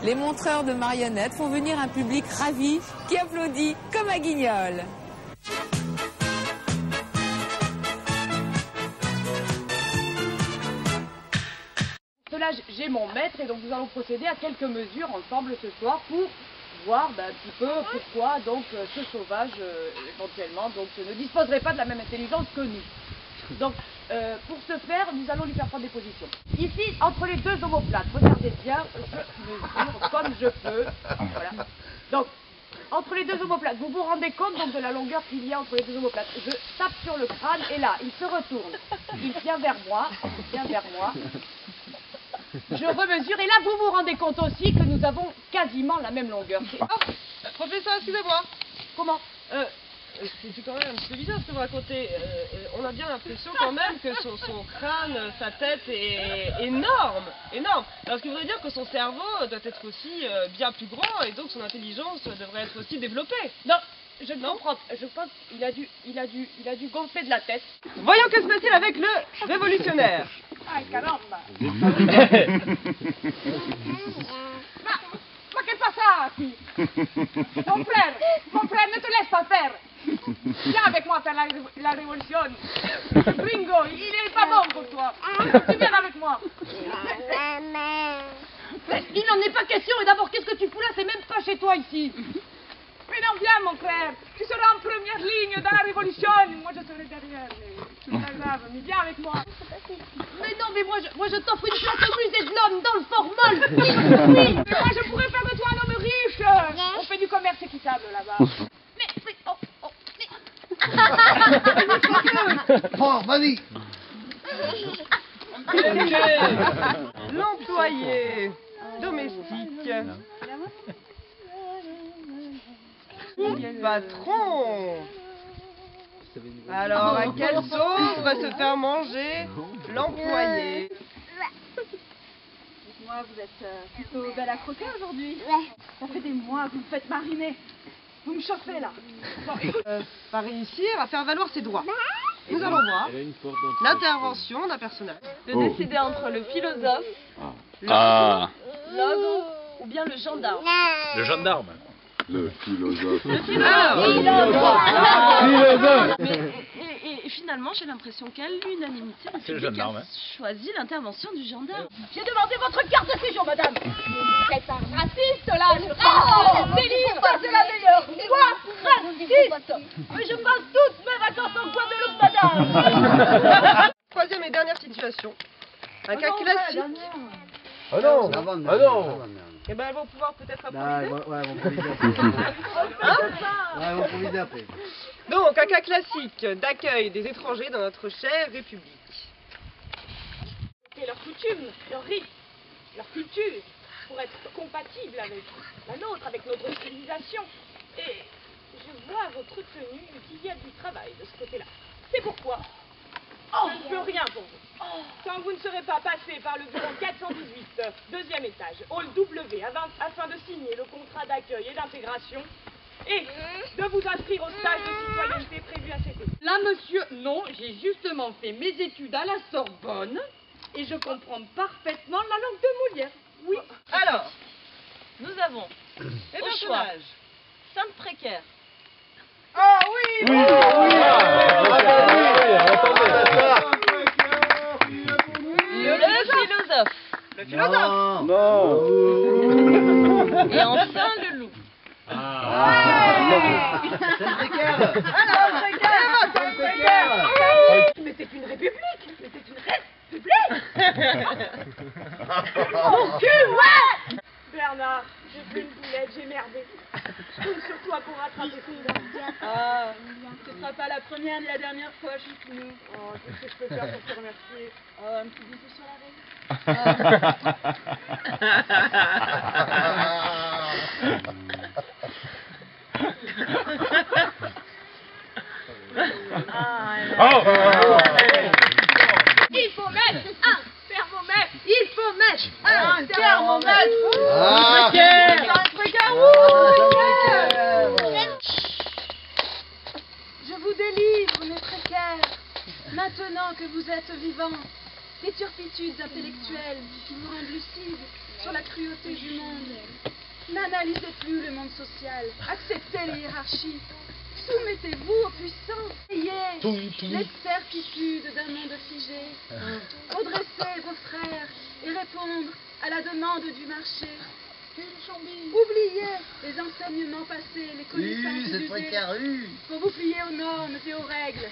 Les montreurs de marionnettes font venir un public ravi qui applaudit comme à Guignol. Là, j'ai mon maître et donc nous allons procéder à quelques mesures ensemble ce soir pour voir un petit peu pourquoi donc ce sauvage éventuellement donc ne disposerait pas de la même intelligence que nous. Donc pour ce faire, nous allons lui faire prendre des positions. Ici, entre les deux omoplates, regardez bien, je mesure comme je peux. Voilà. Donc entre les deux omoplates, vous vous rendez compte donc de la longueur qu'il y a entre les deux omoplates. Je tape sur le crâne et là, il se retourne. Il vient vers moi, Je remesure et là vous vous rendez compte aussi que nous avons quasiment la même longueur. Professeur, excusez-moi. Comment C'est quand même un petit peu bizarre ce que vous racontez. On a bien l'impression quand même que son crâne, sa tête est énorme. Alors ce qui voudrait dire que son cerveau doit être aussi bien plus grand et donc son intelligence devrait être aussi développée. Non, je ne comprends pas. Je pense qu'il a dû gonfler de la tête. Voyons que se passe-t-il avec le révolutionnaire. Ay, caramba! Ma che passa qui? Mon frère, ne te laisse pas faire! Viens avec moi faire la révolution! Ringo, il est pas bon pour toi! Tu viens avec moi! Mais il n'en est pas question, et d'abord, qu'est-ce que tu fous là? C'est même pas chez toi ici! Mais non, viens mon frère! Tu seras en première ligne dans la révolution! Moi je serai derrière, c'est pas grave, mais viens avec moi! Mais non, mais moi je t'offre une place au musée de l'homme dans le formol! Oui! Mais moi je pourrais faire de toi un homme riche! On fait du commerce équitable là-bas! Mais, Oh, vas-y! L'employé domestique. Patron. Alors, à quelle sauce va se faire manger l'employé? Dites-moi, vous êtes plutôt belle à croquer aujourd'hui? Ça fait des mois que vous me faites mariner. Vous me chauffez là. Bon, écoute. Va réussir à faire valoir ses droits. Nous allons voir l'intervention d'un personnage. De décider entre le philosophe, l'ogre ou bien le gendarme. Le gendarme. Le philosophe. Et finalement, j'ai l'impression qu'à l'unanimité, le public a choisi l'intervention du gendarme. J'ai demandé votre carte de séjour, madame. Vous êtes un raciste là. Délire, ça c'est la meilleure. Toi, raciste. Mais je passe toutes mes vacances en Guadeloupe, madame. Troisième et dernière situation. Un cas classique. Ah non. Eh ben, elles vont pouvoir peut-être improviser. Ouais, on va improviser après. Donc, un cas classique d'accueil des étrangers dans notre chère République. Et leurs coutumes, leurs rites, leur culture, pour être compatible avec la nôtre, avec notre civilisation. Et je vois à votre tenue qu'il y a du travail de ce côté-là. C'est pourquoi je ne peux rien pour vous. Quand vous ne serez pas passé par le bureau 418, deuxième étage, hall W, afin de signer le contrat d'accueil et d'intégration, et de vous inscrire au stage de citoyenneté prévu à cet été. Là, monsieur, non, j'ai justement fait mes études à la Sorbonne et je comprends parfaitement la langue de Molière. Oui. Alors, Nous avons les au choix personnages. Simple précaire, Ah oui, le philosophe le philosophe. Non. et enfin le loup. C'est précaire. Mais c'est une république. Mon cul, ouais. Bernard, j'ai plus une boulette, j'ai merdé. Je compte sur toi pour rattraper tout. Ah, ce sera pas la première ni la dernière fois, Chouchou. Oh, qu'est-ce que je peux faire pour te remercier? Un petit bisou sur la reine. Il faut mettre un thermomètre. Il faut mettre un thermomètre. Je vous délivre, mes précaires. Maintenant que vous êtes vivants, des turpitudes intellectuelles qui vous rendent lucides sur la cruauté du monde N'analysez plus le monde social. Acceptez les hiérarchies. Soumettez-vous aux puissants. Ayez les certitudes d'un monde figé. Redressez vos frères et répondre à la demande du marché. Oubliez les enseignements passés, les connaissances usées, pour vous plier aux normes et aux règles.